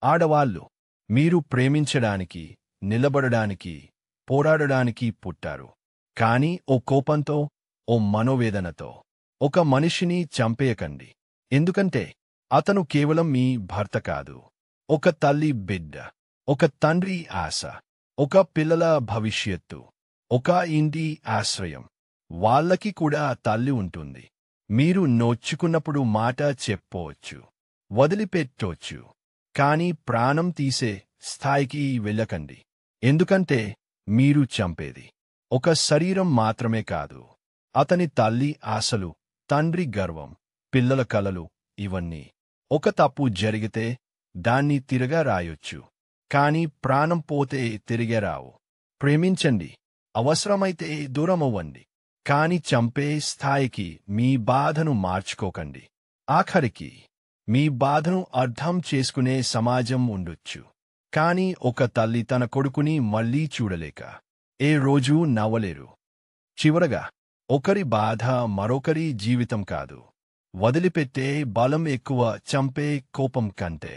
ఆడవాళ్ళు, మీరు ప్రేమించడానికి, నిలబడడానికి, పోరాడడానికి పుట్టారు. కానీ ఓ కోపంతో, ఓ మనోవేదనతో ఒక మనిషిని చంపేయకండి. ఎందుకంటే అతను కేవలం మీ భర్త కాదు. ఒక తల్లి బిడ్డ, ఒక తండ్రి ఆశ, ఒక పిల్లల భవిష్యత్తు, ఒక ఇంటి ఆశ్రయం. వాళ్ళకి కూడా తల్లి ఉంటుంది. మీరు నోచుకున్నప్పుడు మాట చెప్పవచ్చు, వదిలిపెట్టొచ్చు. కాని ప్రాణం తీసే స్థాయికి వెళ్ళకండి. ఎందుకంటే మీరు చంపేది ఒక శరీరం మాత్రమే కాదు, అతని తల్లి ఆశలు, తండ్రి గర్వం, పిల్లల కలలు. ఇవన్నీ. ఒక తప్పు జరిగితే దాన్ని తిరగా రాయొచ్చు, కాని ప్రాణం పోతే తిరిగే రావు. ప్రేమించండి, అవసరమైతే దూరమవ్వండి, కాని చంపే స్థాయికి మీ బాధను మార్చుకోకండి. ఆఖరికి మీ బాధను అర్థం చేసుకునే సమాజం ఉండొచ్చు, కాని ఒక తల్లి తన కొడుకుని మళ్లీ చూడలేక ఏ రోజూ నవ్వలేరు. చివరగా, ఒకరి బాధ మరొకరి జీవితం కాదు. వదిలిపెట్టే బలం ఎక్కువ చంపే కోపం కంటే.